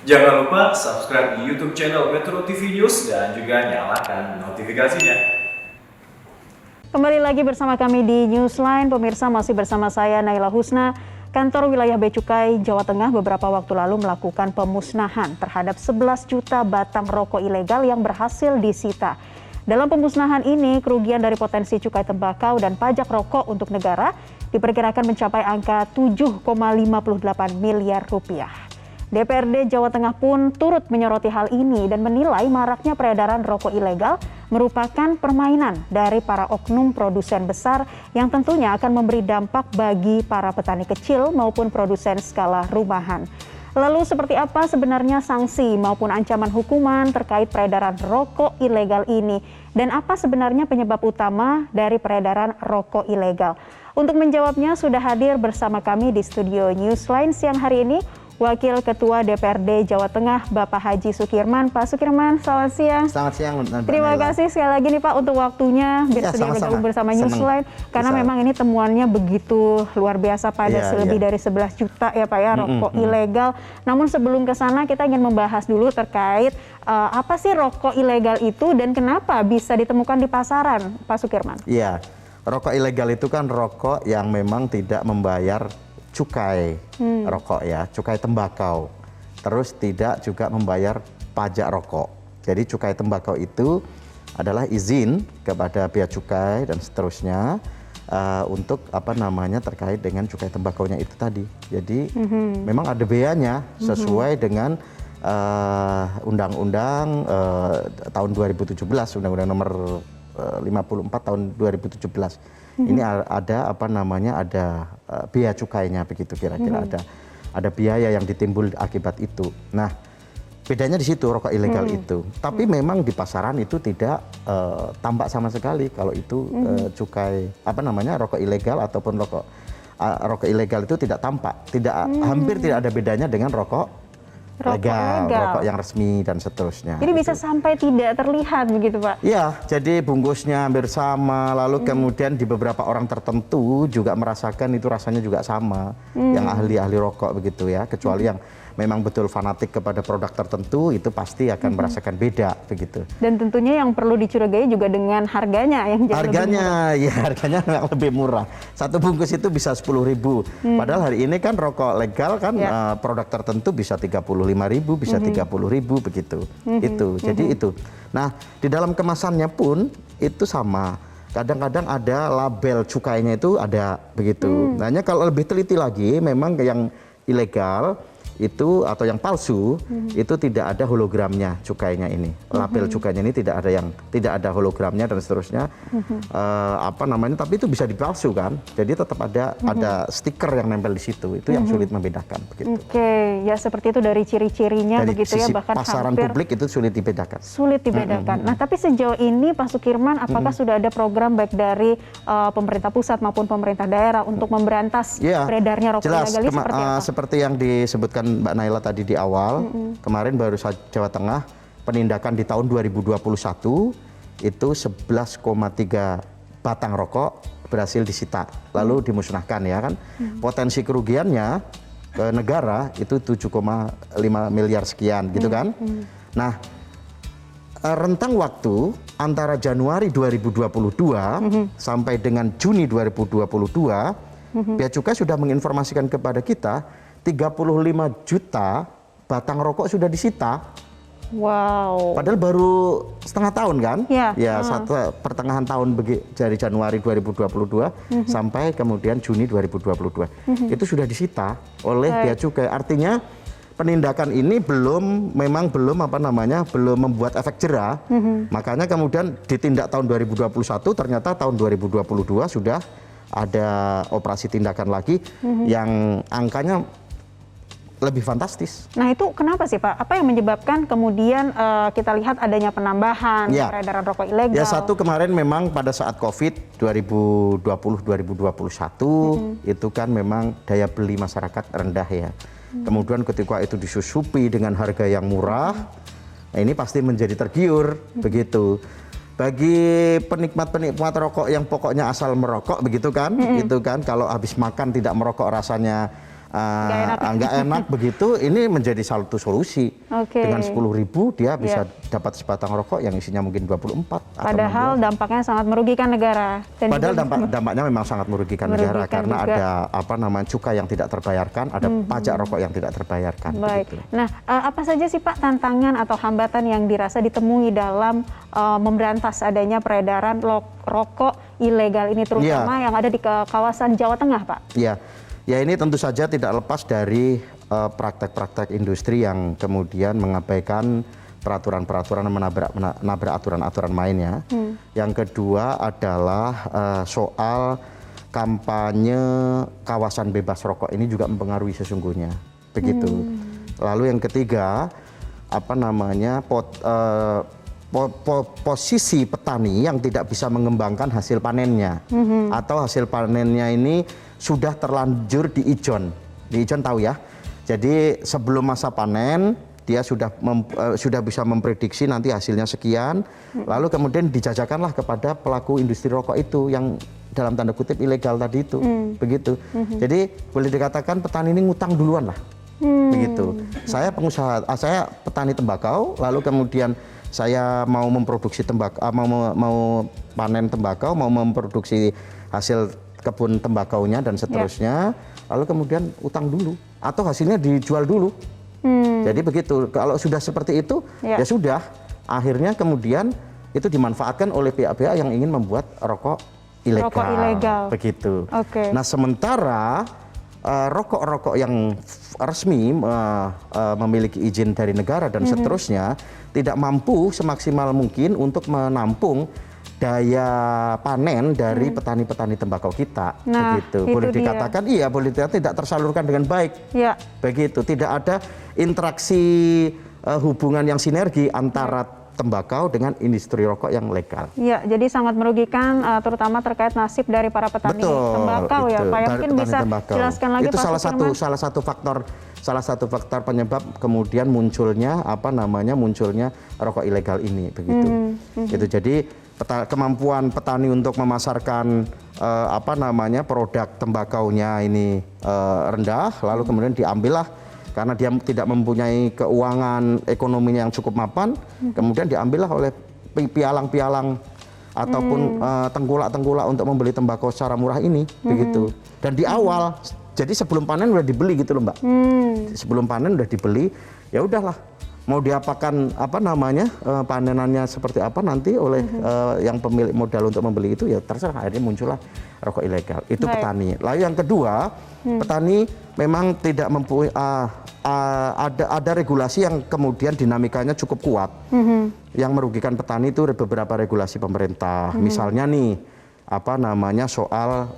Jangan lupa subscribe di YouTube channel Metro TV News dan juga nyalakan notifikasinya. Kembali lagi bersama kami di Newsline, pemirsa masih bersama saya Naila Husna. Kantor wilayah Bea Cukai Jawa Tengah beberapa waktu lalu melakukan pemusnahan terhadap 11 juta batang rokok ilegal yang berhasil disita. Dalam pemusnahan ini, kerugian dari potensi cukai tembakau dan pajak rokok untuk negara diperkirakan mencapai angka 7,58 miliar rupiah. DPRD Jawa Tengah pun turut menyoroti hal ini dan menilai maraknya peredaran rokok ilegal merupakan permainan dari para oknum produsen besar yang tentunya akan memberi dampak bagi para petani kecil maupun produsen skala rumahan. Lalu seperti apa sebenarnya sanksi maupun ancaman hukuman terkait peredaran rokok ilegal ini? Dan apa sebenarnya penyebab utama dari peredaran rokok ilegal? Untuk menjawabnya sudah hadir bersama kami di studio Newsline siang hari ini Wakil Ketua DPRD Jawa Tengah, Bapak Haji Sukirman. Pak Sukirman, selamat siang. Selamat siang. Terima kasih sekali lagi nih Pak untuk waktunya bersedia bergabung bersama Newsline. Karena memang ini temuannya begitu luar biasa pada lebih dari 11 juta ya Pak ya rokok ilegal. Namun sebelum ke sana kita ingin membahas dulu terkait apa sih rokok ilegal itu dan kenapa bisa ditemukan di pasaran, Pak Sukirman? Iya, rokok ilegal itu kan rokok yang memang tidak membayar cukai rokok ya, cukai tembakau. Terus tidak juga membayar pajak rokok. Jadi cukai tembakau itu adalah izin kepada bea cukai dan seterusnya untuk terkait dengan cukai tembakaunya itu tadi. Jadi memang ada beanya sesuai dengan undang-undang tahun 2017, undang-undang nomor 54 tahun 2017. Ini ada ada biaya cukainya begitu kira-kira, ada biaya yang ditimbul akibat itu. Nah, bedanya di situ rokok ilegal itu. Tapi memang di pasaran itu tidak tampak sama sekali kalau itu cukai rokok ilegal ataupun rokok ilegal itu tidak tampak, hampir tidak ada bedanya dengan rokok legal, rokok yang resmi dan seterusnya. Jadi bisa sampai tidak terlihat begitu Pak? Iya, jadi bungkusnya hampir sama, lalu kemudian di beberapa orang tertentu juga merasakan itu rasanya juga sama, yang ahli-ahli rokok begitu ya, kecuali yang memang betul fanatik kepada produk tertentu itu pasti akan merasakan beda begitu. Dan tentunya yang perlu dicurigai juga dengan harganya yang jauh lebih murah. Ya harganya lebih murah. Satu bungkus itu bisa 10.000. Padahal hari ini kan rokok legal kan produk tertentu bisa 35.000, bisa 30.000 begitu. Itu. Jadi itu. Nah, di dalam kemasannya pun itu sama. Kadang-kadang ada label cukainya itu ada begitu. Hanya kalau lebih teliti lagi memang yang ilegal itu atau yang palsu itu tidak ada hologramnya cukainya ini, label cukainya ini tidak ada hologramnya dan seterusnya, tapi itu bisa dipalsu kan, jadi tetap ada stiker yang nempel di situ, itu yang sulit membedakan begitu. Oke, ya seperti itu dari ciri-cirinya begitu ya, bahkan pasaran publik itu sulit dibedakan. Nah, tapi sejauh ini Pak Sukirman, apakah sudah ada program baik dari pemerintah pusat maupun pemerintah daerah untuk memberantas beredarnya rokok ilegal ini seperti apa? Seperti yang disebutkan Mbak Naila tadi di awal, kemarin baru saja Jawa Tengah penindakan di tahun 2021 itu 11,3 batang rokok berhasil disita, lalu dimusnahkan ya kan. Potensi kerugiannya ke negara itu 7,5 miliar sekian gitu kan. Nah, rentang waktu antara Januari 2022 sampai dengan Juni 2022, Bea Cukai sudah menginformasikan kepada kita 35 juta batang rokok sudah disita. Wow. Padahal baru setengah tahun kan? Ya. Pertengahan tahun dari Januari 2022 sampai kemudian Juni 2022. Itu sudah disita oleh Bea Cukai. Artinya penindakan ini belum membuat efek jera. Makanya kemudian ditindak tahun 2021, ternyata tahun 2022 sudah ada operasi tindakan lagi yang angkanya lebih fantastis. Nah itu kenapa sih Pak? Apa yang menyebabkan kemudian kita lihat adanya penambahan peredaran rokok ilegal? Ya, satu kemarin memang pada saat COVID 2020-2021 itu kan memang daya beli masyarakat rendah ya. Kemudian ketika itu disusupi dengan harga yang murah, nah ini pasti menjadi tergiur begitu. Bagi penikmat-penikmat rokok yang pokoknya asal merokok begitu kan, itu kan kalau habis makan tidak merokok rasanya nggak enak begitu, ini menjadi satu solusi. Dengan 10.000 dia bisa dapat sebatang rokok yang isinya mungkin 24. Padahal dampaknya sangat merugikan negara. Dan padahal dampaknya memang sangat merugikan negara karena juga ada cukai yang tidak terbayarkan, ada pajak rokok yang tidak terbayarkan. Baik. Begitu. Nah, apa saja sih Pak tantangan atau hambatan yang dirasa ditemui dalam memberantas adanya peredaran rokok ilegal ini, terutama yang ada di kawasan Jawa Tengah, Pak? Iya. Ya ini tentu saja tidak lepas dari praktek-praktek industri yang kemudian mengabaikan peraturan-peraturan dan menabrak aturan-aturan mainnya. Yang kedua adalah soal kampanye kawasan bebas rokok ini juga mempengaruhi sesungguhnya. Begitu. Lalu yang ketiga, posisi petani yang tidak bisa mengembangkan hasil panennya, atau hasil panennya ini sudah terlanjur di ijon tahu ya. Jadi sebelum masa panen dia sudah bisa memprediksi nanti hasilnya sekian, lalu kemudian dijajakanlah kepada pelaku industri rokok itu yang dalam tanda kutip ilegal tadi itu, begitu. Jadi boleh dikatakan petani ini ngutang duluan lah, begitu. Saya pengusaha, saya petani tembakau, lalu kemudian saya mau memproduksi tembakau, mau panen tembakau, mau memproduksi hasil kebun tembakaunya dan seterusnya, lalu kemudian utang dulu atau hasilnya dijual dulu. Jadi begitu. Kalau sudah seperti itu, ya sudah. Akhirnya kemudian itu dimanfaatkan oleh pihak-pihak yang ingin membuat rokok ilegal. Begitu. Nah sementara rokok-rokok yang resmi memiliki izin dari negara dan seterusnya tidak mampu semaksimal mungkin untuk menampung daya panen dari petani-petani tembakau kita, begitu. Boleh dikatakan boleh dikatakan tidak tersalurkan dengan baik, begitu. Tidak ada interaksi hubungan yang sinergi antara tembakau dengan industri rokok yang legal. Iya, jadi sangat merugikan, terutama terkait nasib dari para petani tembakau ya, Pak. Ya, mungkin bisa jelaskan lagi itu Pak salah satu faktor penyebab kemudian munculnya munculnya rokok ilegal ini, begitu. Itu jadi kemampuan petani untuk memasarkan produk tembakaunya ini rendah, lalu kemudian diambillah karena dia tidak mempunyai keuangan ekonominya yang cukup mapan, kemudian diambillah oleh pialang-pialang ataupun tengkulak-tengkulak untuk membeli tembakau secara murah ini, begitu. Dan di awal, jadi sebelum panen udah dibeli gitu loh Mbak. Sebelum panen udah dibeli, ya udahlah. Mau diapakan panenannya seperti apa nanti oleh yang pemilik modal untuk membeli itu ya terserah, akhirnya muncullah rokok ilegal. Itu petani. Lalu yang kedua, petani memang tidak mempunyai ada regulasi yang kemudian dinamikanya cukup kuat. Yang merugikan petani itu beberapa regulasi pemerintah. Misalnya nih soal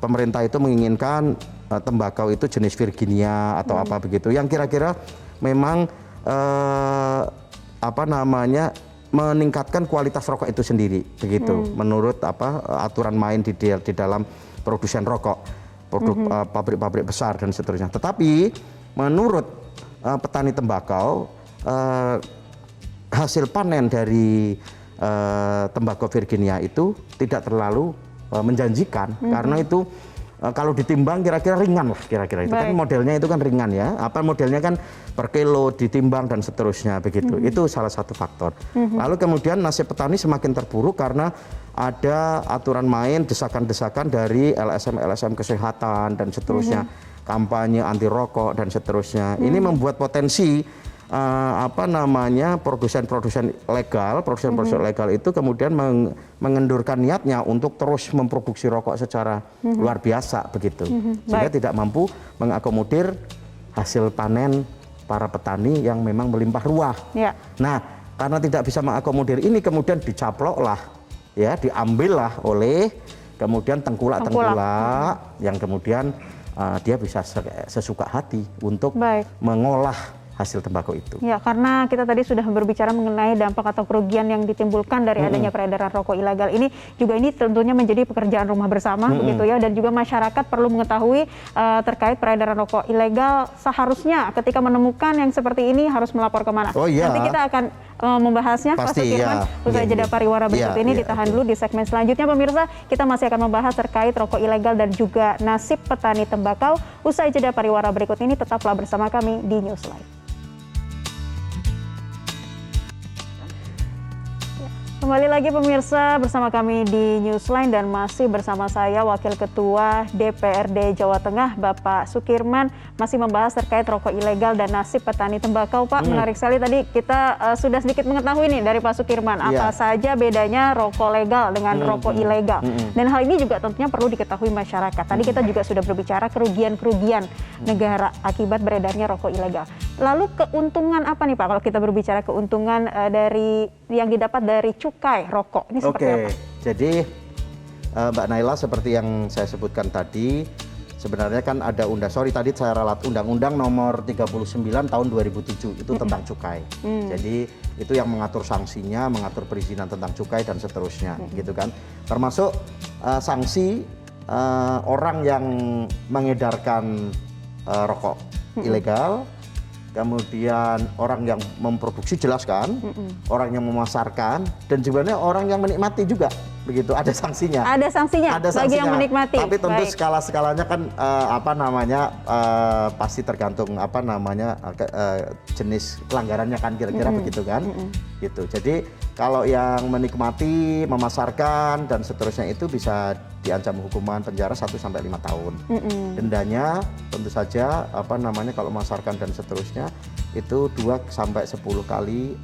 pemerintah itu menginginkan tembakau itu jenis Virginia atau apa begitu yang kira-kira memang meningkatkan kualitas rokok itu sendiri, begitu. Menurut aturan main di dalam produsen rokok, pabrik-pabrik besar dan seterusnya. Tetapi menurut petani tembakau, hasil panen dari tembakau Virginia itu tidak terlalu menjanjikan karena itu kalau ditimbang kira-kira ringan lah kira-kira itu. Kan modelnya itu kan ringan ya. Modelnya kan per kilo ditimbang dan seterusnya begitu. Itu salah satu faktor. Lalu kemudian nasib petani semakin terpuruk karena ada aturan main, desakan-desakan dari LSM kesehatan dan seterusnya, kampanye anti rokok dan seterusnya. Ini membuat potensi produsen legal itu kemudian mengendurkan niatnya untuk terus memproduksi rokok secara luar biasa begitu, sehingga tidak mampu mengakomodir hasil panen para petani yang memang melimpah ruah. Nah, karena tidak bisa mengakomodir ini kemudian dicaploklah, diambillah oleh kemudian tengkulak-tengkulak yang kemudian dia bisa sesuka hati untuk mengolah hasil tembakau itu. Ya, karena kita tadi sudah berbicara mengenai dampak atau kerugian yang ditimbulkan dari adanya peredaran rokok ilegal ini, juga ini tentunya menjadi pekerjaan rumah bersama begitu ya, dan juga masyarakat perlu mengetahui terkait peredaran rokok ilegal. Seharusnya ketika menemukan yang seperti ini harus melapor kemana? Nanti kita akan membahasnya Pak Pasti, Sukirman. iya. Usai Iya, jeda iya. pariwara berikut Iya, ini iya, ditahan betul. dulu. Di segmen selanjutnya pemirsa, kita masih akan membahas terkait rokok ilegal dan juga nasib petani tembakau. Usai jeda pariwara berikut ini, tetaplah bersama kami di Newsline. Kembali lagi pemirsa bersama kami di Newsline dan masih bersama saya Wakil Ketua DPRD Jawa Tengah Bapak Sukirman, masih membahas terkait rokok ilegal dan nasib petani tembakau. Pak, menarik sekali tadi kita sudah sedikit mengetahui nih dari Pak Sukirman apa saja bedanya rokok legal dengan rokok ilegal. Dan hal ini juga tentunya perlu diketahui masyarakat. Tadi kita juga sudah berbicara kerugian-kerugian negara akibat beredarnya rokok ilegal. Lalu keuntungan apa nih Pak kalau kita berbicara keuntungan dari yang didapat dari cukai rokok ini seperti apa? Jadi Mbak Naila, seperti yang saya sebutkan tadi, sebenarnya kan ada tadi saya ralat Undang-Undang Nomor 39 Tahun 2007 itu tentang cukai. Jadi itu yang mengatur sanksinya, mengatur perizinan tentang cukai dan seterusnya, gitu kan. Termasuk sanksi orang yang mengedarkan rokok ilegal. Kemudian orang yang memproduksi, jelas kan, orang yang memasarkan, dan sebenarnya orang yang menikmati juga, begitu, ada sanksinya. Ada sanksinya, bagi yang menikmati. Tapi tentu skala-skalanya kan pasti tergantung jenis pelanggarannya kan, kira-kira begitu kan, gitu. Jadi kalau yang menikmati, memasarkan dan seterusnya itu bisa diancam hukuman penjara 1 sampai 5 tahun. Dendanya tentu saja kalau memasarkan dan seterusnya itu 2 sampai 10 kali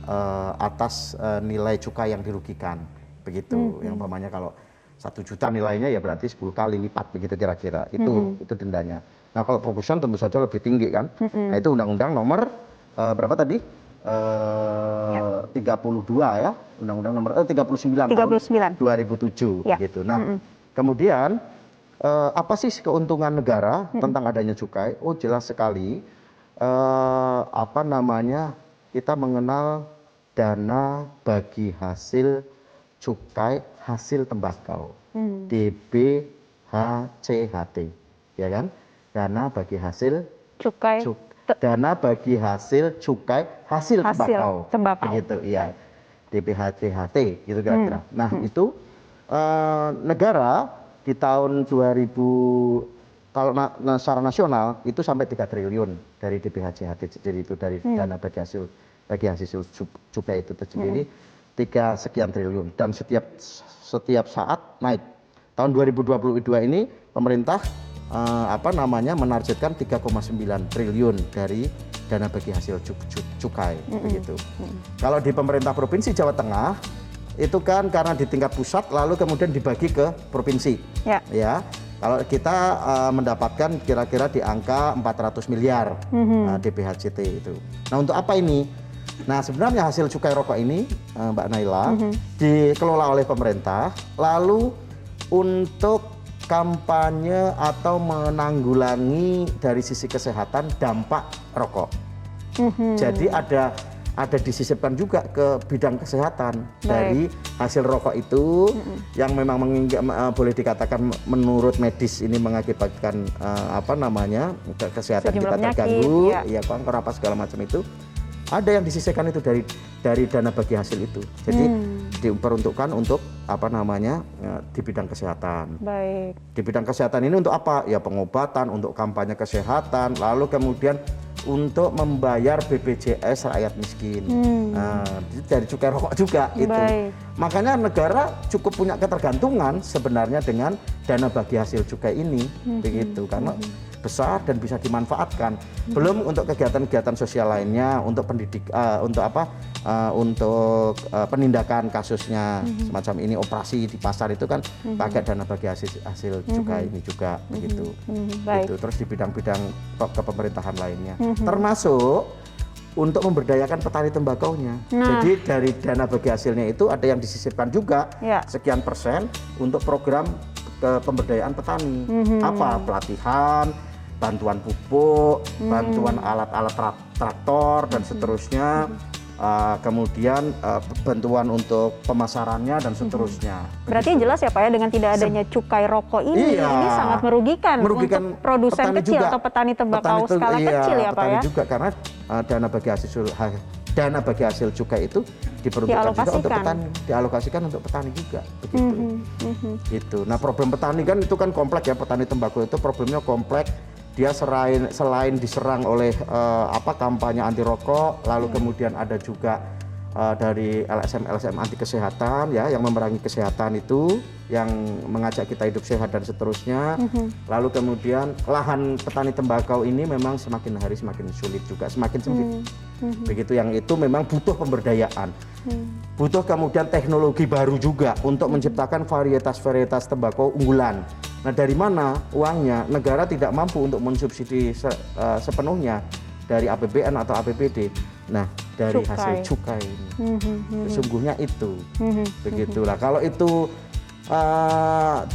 atas nilai cukai yang dirugikan. Begitu. Yang umpamanya kalau 1 juta nilainya ya berarti 10 kali lipat begitu kira-kira. Itu dendanya. Nah, kalau proporsional tentu saja lebih tinggi kan. Nah, itu Undang-Undang Nomor berapa tadi? 32 ya. Undang-Undang Nomor 39 tahun 2007 gitu. Nah, kemudian apa sih keuntungan negara tentang adanya cukai? Oh, jelas sekali. Kita mengenal dana bagi hasil cukai hasil tembakau, DBHCHT, ya kan? Dana bagi hasil cukai, dana bagi hasil cukai hasil tembakau, begitu, iya, DBHCHT, gitu kira-kira. Nah, itu negara di tahun 2000 kalau secara nasional itu sampai 3 triliun dari DBHCHT, jadi itu dari dana bagi hasil cukai itu tersendiri 3 sekian triliun, dan setiap saat naik. Tahun 2022 ini pemerintah menargetkan 3,9 triliun dari dana bagi hasil cukai begitu. Kalau di pemerintah Provinsi Jawa Tengah itu kan karena di tingkat pusat lalu kemudian dibagi ke provinsi. Ya. Kalau kita mendapatkan kira-kira di angka 400 miliar DBHCT itu. Nah, untuk apa ini? Nah, sebenarnya hasil cukai rokok ini, Mbak Naila, dikelola oleh pemerintah, lalu untuk kampanye atau menanggulangi dari sisi kesehatan dampak rokok. Jadi ada disisipkan juga ke bidang kesehatan dari hasil rokok itu yang memang boleh dikatakan menurut medis ini mengakibatkan kesehatan kita terganggu, ya kanker apa segala macam itu. Ada yang disisihkan itu dari dana bagi hasil itu. Jadi diperuntukkan untuk di bidang kesehatan. Di bidang kesehatan ini untuk apa? Ya pengobatan, untuk kampanye kesehatan, lalu kemudian untuk membayar BPJS rakyat miskin. Dari cukai rokok juga itu. Makanya negara cukup punya ketergantungan sebenarnya dengan dana bagi hasil cukai ini, begitu, karena besar dan bisa dimanfaatkan. Belum untuk kegiatan-kegiatan sosial lainnya, untuk untuk penindakan kasusnya semacam ini, operasi di pasar itu kan pakai dana bagi hasil cukai ini juga, begitu. Gitu. Terus di bidang-bidang kepemerintahan lainnya, termasuk untuk memberdayakan petani tembakaunya. Jadi dari dana bagi hasilnya itu ada yang disisipkan juga sekian persen untuk program pemberdayaan petani. Apa? Pelatihan, bantuan pupuk, bantuan alat-alat traktor dan seterusnya, kemudian bantuan untuk pemasarannya dan seterusnya. Berarti jelas ya Pak ya, dengan tidak adanya cukai rokok ini sangat merugikan untuk produsen kecil juga, atau petani tembakau skala kecil ya Pak ya. Juga karena dana bagi dana bagi hasil cukai itu diperuntukkan juga untuk petani, dialokasikan untuk petani juga, begitu. Gitu. Nah, problem petani kan itu kan kompleks ya, petani tembakau itu problemnya kompleks. Dia selain diserang oleh kampanye anti rokok, lalu kemudian ada juga dari LSM anti kesehatan ya, yang memerangi kesehatan itu, yang mengajak kita hidup sehat dan seterusnya. Lalu kemudian lahan petani tembakau ini memang semakin hari semakin sulit juga, semakin sempit. Begitu, yang itu memang butuh pemberdayaan. Butuh kemudian teknologi baru juga untuk menciptakan varietas-varietas tembakau unggulan. Nah, dari mana uangnya? Negara tidak mampu untuk mensubsidi sepenuhnya dari APBN atau APBD. Nah, dari hasil cukai ini. Sesungguhnya itu. Begitulah. Kalau itu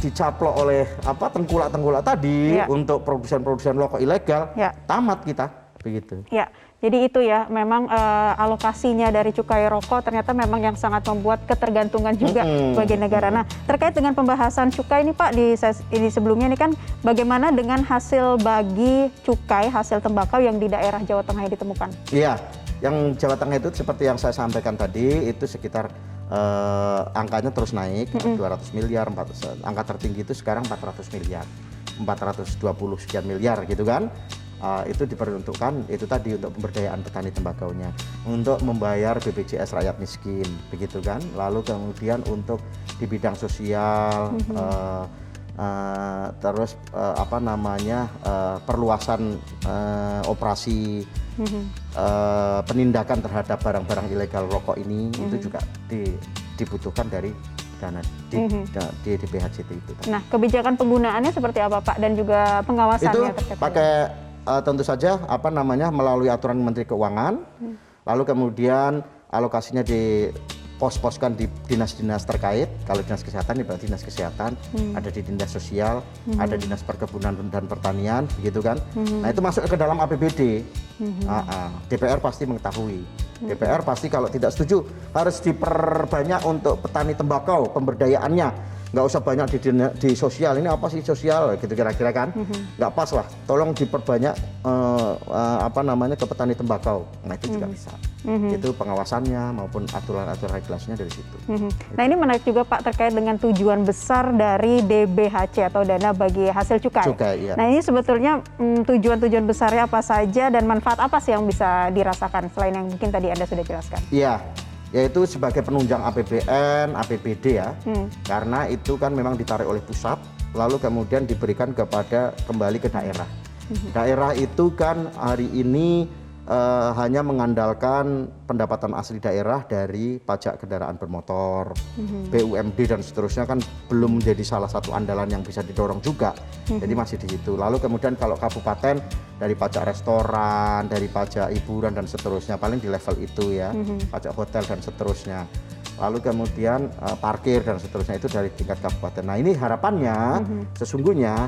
dicaplok oleh tengkulak-tengkulak tadi untuk produsen-produsen rokok ilegal, tamat kita. Begitu. Ya. Jadi itu ya, memang alokasinya dari cukai rokok ternyata memang yang sangat membuat ketergantungan juga bagi negara. Nah, terkait dengan pembahasan cukai ini Pak, di sebelumnya ini kan bagaimana dengan hasil bagi cukai hasil tembakau yang di daerah Jawa Tengah yang ditemukan? Iya, yang Jawa Tengah itu seperti yang saya sampaikan tadi, itu sekitar angkanya terus naik, 200 miliar, angka tertinggi itu sekarang 400 miliar, 420 sekian miliar gitu kan. Itu diperuntukkan itu tadi untuk pemberdayaan petani tembakaunya, untuk membayar BPJS rakyat miskin, begitu kan. Lalu kemudian untuk di bidang sosial, terus perluasan operasi penindakan terhadap barang-barang ilegal rokok ini, itu juga dibutuhkan dari dana di DPHJT itu. Nah, kebijakan penggunaannya seperti apa Pak, dan juga pengawasannya itu pakai tentu saja melalui aturan Menteri Keuangan, lalu kemudian alokasinya di pos-poskan di dinas-dinas terkait. Kalau dinas kesehatan, berarti dinas kesehatan, ada di dinas sosial, ada dinas perkebunan dan pertanian, begitu kan. Nah, itu masuk ke dalam APBD. DPR pasti mengetahui. DPR pasti kalau tidak setuju harus diperbanyak untuk petani tembakau, pemberdayaannya. Nggak usah banyak di sosial, ini apa sih sosial gitu kira-kira kan. Nggak pas lah, tolong diperbanyak ke petani tembakau. Nah, itu juga bisa. Itu pengawasannya maupun aturan-aturan regulasinya dari situ. Nah, ini menarik juga Pak, terkait dengan tujuan besar dari DBHC atau dana bagi hasil cukai. Iya. Nah, ini sebetulnya tujuan-tujuan besarnya apa saja dan manfaat apa sih yang bisa dirasakan selain yang mungkin tadi Anda sudah jelaskan? Iya, yaitu sebagai penunjang APBN, APBD ya, karena itu kan memang ditarik oleh pusat, lalu kemudian diberikan kembali ke daerah. Daerah itu kan hari ini hanya mengandalkan pendapatan asli daerah dari pajak kendaraan bermotor, BUMD dan seterusnya, kan belum menjadi salah satu andalan yang bisa didorong juga. Jadi masih di situ. Lalu kemudian kalau kabupaten dari pajak restoran, dari pajak hiburan dan seterusnya, paling di level itu ya, pajak hotel dan seterusnya. Lalu kemudian parkir dan seterusnya itu dari tingkat kabupaten. Nah, ini harapannya sesungguhnya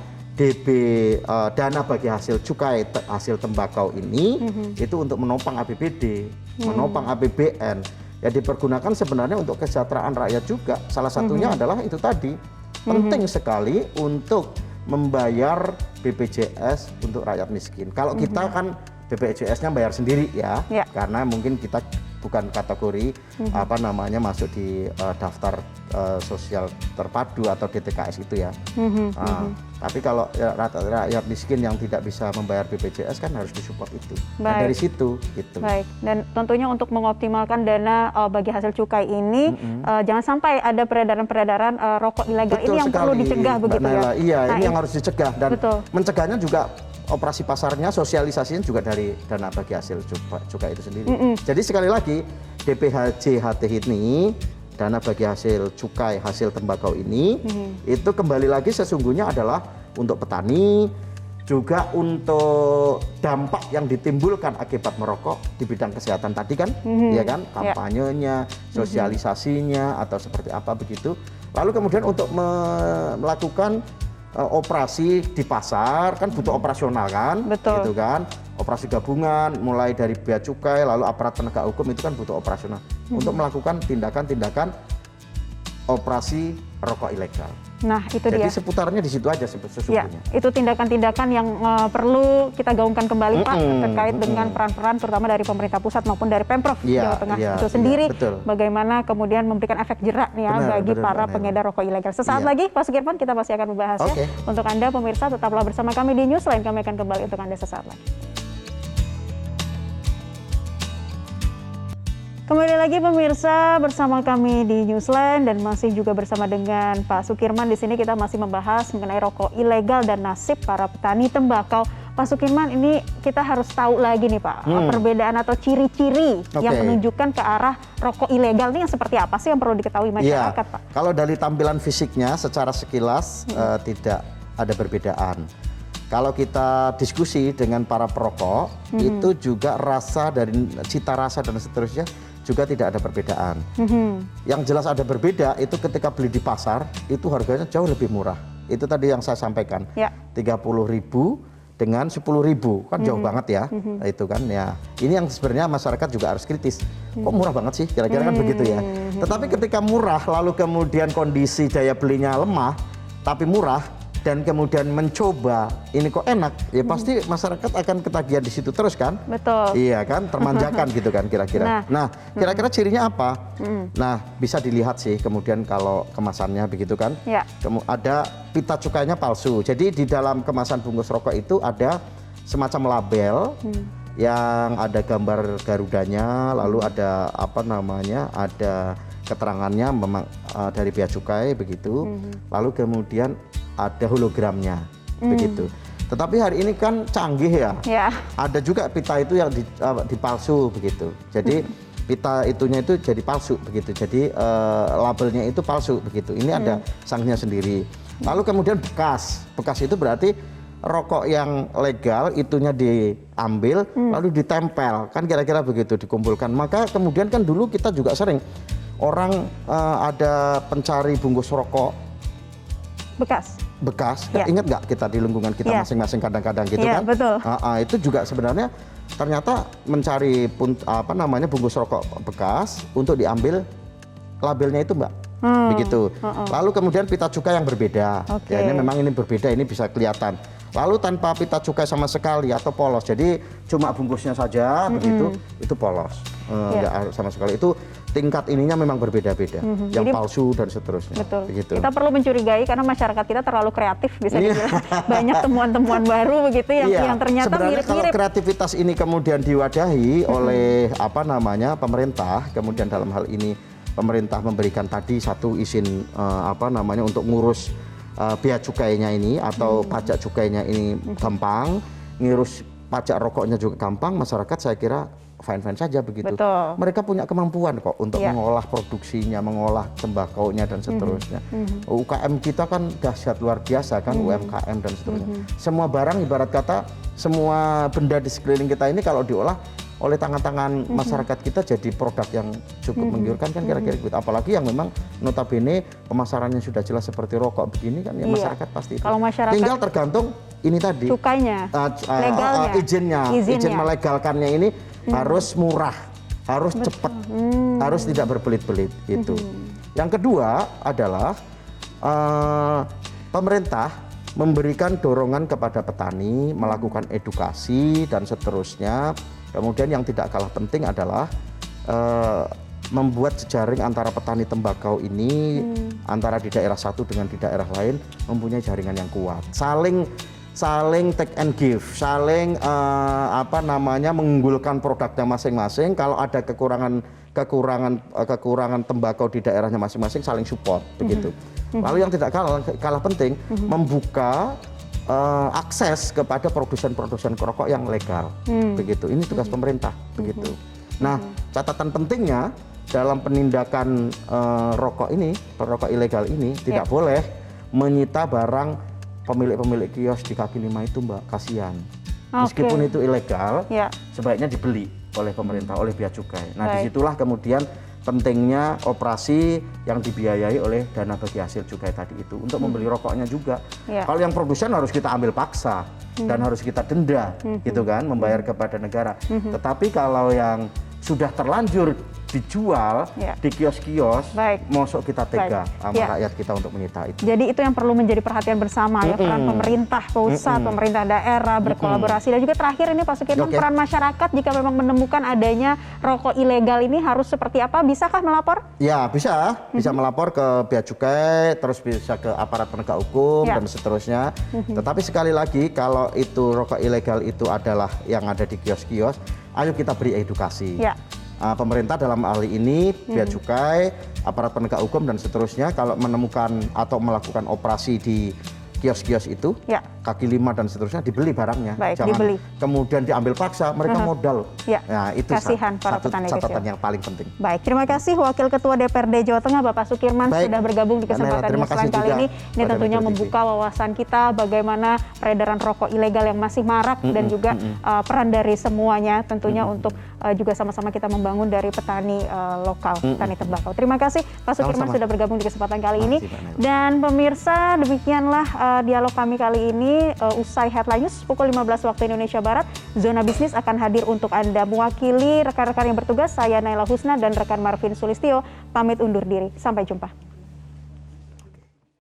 dana bagi hasil cukai hasil tembakau ini itu untuk menopang APBD, menopang APBN, ya dipergunakan sebenarnya untuk kesejahteraan rakyat juga. Salah satunya adalah itu tadi, penting sekali untuk membayar BPJS untuk rakyat miskin. Kalau kita kan BPJS-nya bayar sendiri ya, karena mungkin kita bukan kategori masuk di daftar sosial terpadu atau DTKS itu ya. Tapi kalau rakyat miskin yang tidak bisa membayar BPJS kan harus disupport itu. Nah, dari situ gitu. Baik. Dan tentunya untuk mengoptimalkan dana bagi hasil cukai ini, jangan sampai ada peredaran-peredaran rokok ilegal. Ini yang perlu dicegah begitu ya. Iya, ini yang harus dicegah, dan mencegahnya juga operasi pasarnya, sosialisasinya juga dari dana bagi hasil cukai itu sendiri. Jadi sekali lagi, DPHJT ini, dana bagi hasil cukai hasil tembakau ini, itu kembali lagi sesungguhnya adalah untuk petani, juga untuk dampak yang ditimbulkan akibat merokok di bidang kesehatan tadi kan, ya kan, kampanyenya, sosialisasinya atau seperti apa begitu. Lalu kemudian untuk melakukan operasi di pasar kan butuh operasional kan, gitu kan, operasi gabungan mulai dari bea cukai lalu aparat penegak hukum itu kan butuh operasional untuk melakukan tindakan-tindakan operasi rokok ilegal. Nah, itu Jadi dia. seputarnya di situ aja Ya, sesungguhnya. itu tindakan-tindakan yang perlu kita gaungkan kembali Pak terkait dengan peran-peran terutama dari pemerintah pusat maupun dari Pemprov Iya, Jawa Tengah iya, itu iya, sendiri. betul. Bagaimana kemudian memberikan efek jerak nih ya Benar, bagi benar, para Mbak pengedar rokok ilegal. Sesaat Iya. lagi Pak Sukirman kita masih akan membahasnya. Oke. Untuk Anda pemirsa tetaplah bersama kami di Newsline. Kami akan kembali untuk Anda sesaat lagi. Kembali lagi pemirsa bersama kami di Newsline dan masih juga bersama dengan Pak Sukirman. Di sini kita masih membahas mengenai rokok ilegal dan nasib para petani tembakau. Pak Sukirman, ini kita harus tahu lagi nih Pak, perbedaan atau ciri-ciri yang menunjukkan ke arah rokok ilegal ini yang seperti apa sih yang perlu diketahui masyarakat Pak? Kalau dari tampilan fisiknya secara sekilas tidak ada perbedaan. Kalau kita diskusi dengan para perokok, itu juga rasa dari cita rasa dan seterusnya juga tidak ada perbedaan. Yang jelas ada berbeda itu ketika beli di pasar itu harganya jauh lebih murah. Itu tadi yang saya sampaikan. Ya. 30.000 dengan 10.000 kan jauh banget ya. Itu kan ya. Ini yang sebenarnya masyarakat juga harus kritis. Kok murah banget sih? Kira-kira kan begitu ya. Tetapi ketika murah lalu kemudian kondisi daya belinya lemah tapi murah dan kemudian mencoba ini kok enak, ya pasti masyarakat akan ketagihan di situ terus kan? Betul. Iya kan, termanjakan gitu kan kira-kira. Nah, kira-kira cirinya apa? Nah, bisa dilihat sih kemudian kalau kemasannya begitu kan. Ya. Ada pita cukainya palsu. Jadi di dalam kemasan bungkus rokok itu ada semacam label yang ada gambar Garudanya, lalu ada apa namanya, ada keterangannya memang dari bea cukai begitu. Lalu kemudian ada hologramnya begitu. Tetapi hari ini kan canggih ya. Ada juga pita itu yang dipalsu begitu. Jadi pita itunya itu jadi palsu begitu. Jadi labelnya itu palsu begitu. Ini ada sanksinya sendiri. Lalu kemudian bekas. Bekas itu berarti rokok yang legal itunya diambil lalu ditempel. Kan kira-kira begitu dikumpulkan. Maka kemudian kan dulu kita juga sering orang ada pencari bungkus rokok bekas. Ya. Ingat nggak kita di lingkungan kita masing-masing kadang-kadang gitu kan? Betul. Itu juga sebenarnya ternyata mencari bungkus rokok bekas untuk diambil labelnya itu Mbak. Begitu. Lalu kemudian pita cukai yang berbeda. Ya, ini memang ini berbeda, ini bisa kelihatan. Lalu tanpa pita cukai sama sekali atau polos. Jadi cuma bungkusnya saja begitu, itu polos. Nggak sama sekali. Itu tingkat ininya memang berbeda-beda. Yang jadi, palsu dan seterusnya. Betul. Begitu. Kita perlu mencurigai karena masyarakat kita terlalu kreatif bisa dibilang. Banyak temuan-temuan baru begitu yang ternyata mirip-mirip. Kalau kreativitas ini kemudian diwadahi oleh pemerintah, kemudian dalam hal ini pemerintah memberikan tadi satu izin untuk ngurus bea cukainya ini atau pajak cukainya ini gampang, ngurus pajak rokoknya juga gampang, masyarakat saya kira fine-fine saja begitu. Betul. Mereka punya kemampuan kok untuk mengolah produksinya, mengolah tembakaunya dan seterusnya. UKM kita kan dahsyat luar biasa kan, UMKM dan seterusnya. Semua barang ibarat kata, semua benda di sekeliling kita ini kalau diolah oleh tangan-tangan masyarakat kita jadi produk yang cukup menggiurkan kan kira-kira gitu. Apalagi yang memang notabene pemasarannya sudah jelas seperti rokok begini kan ya masyarakat pasti itu. Kalau masyarakat tinggal tergantung ini tadi cukainya, legalnya, izin melegalkannya ini harus murah, harus cepat, harus tidak berbelit-belit itu. Yang kedua adalah pemerintah memberikan dorongan kepada petani melakukan edukasi dan seterusnya. Kemudian yang tidak kalah penting adalah membuat jejaring antara petani tembakau ini antara di daerah satu dengan di daerah lain mempunyai jaringan yang kuat. Saling take and give, saling mengunggulkan produknya masing-masing. Kalau ada kekurangan tembakau di daerahnya masing-masing saling support begitu. Lalu yang tidak kalah penting membuka akses kepada produsen-produsen rokok yang legal, begitu. Ini tugas pemerintah, begitu. Nah, catatan pentingnya dalam penindakan rokok ilegal ini tidak boleh menyita barang pemilik kios di kaki lima itu, Mbak, kasihan. Meskipun itu ilegal, sebaiknya dibeli oleh pemerintah, oleh bea cukai. Nah, disitulah kemudian pentingnya operasi yang dibiayai oleh dana bagi hasil cukai tadi itu untuk membeli rokoknya juga. Kalau yang produsen harus kita ambil paksa dan harus kita denda, gitu kan, membayar kepada negara. Tetapi kalau yang sudah terlanjur dijual Ya. di kios-kios, Baik. mosok kita tega Baik. sama Ya. rakyat kita untuk menyita itu. Jadi itu yang perlu menjadi perhatian bersama ya, peran pemerintah pusat, pemerintah daerah berkolaborasi, dan juga terakhir ini Pak Sukirman, Oke. peran masyarakat jika memang menemukan adanya rokok ilegal ini harus seperti apa? Bisakah melapor? Ya bisa melapor ke Bea Cukai, terus bisa ke aparat penegak hukum Ya. dan seterusnya. Tetapi sekali lagi kalau itu rokok ilegal itu adalah yang ada di kios-kios, ayo kita beri edukasi. Ya. Pemerintah dalam hal ini, Bea Cukai, aparat penegak hukum dan seterusnya, kalau menemukan atau melakukan operasi di kios-kios itu, Ya. kaki lima dan seterusnya, dibeli barangnya. Baik, Jangan dibeli. kemudian diambil paksa, mereka modal. Ya. Nah, itu Kasihan para satu petani catatan kecil. yang paling penting. Baik, terima kasih Wakil Ketua DPRD Jawa Tengah Bapak Sukirman Baik. sudah bergabung di Nela, kesempatan terima Newsline kasih kali juga ini. Ini pada tentunya Metro TV. membuka wawasan kita bagaimana peredaran rokok ilegal yang masih marak dan juga peran dari semuanya tentunya untuk juga sama-sama kita membangun dari petani lokal, petani tembakau. Terima kasih Pak Sukirman Sama-sama. sudah bergabung di kesempatan kali ini. Makasih, Mbak Nela. Dan pemirsa, demikianlah dialog kami kali ini. Usai Headline News pukul 15 waktu Indonesia Barat, Zona Bisnis akan hadir untuk Anda. Mewakili rekan-rekan yang bertugas, saya Naila Husna dan rekan Marvin Sulistyo pamit undur diri. Sampai jumpa.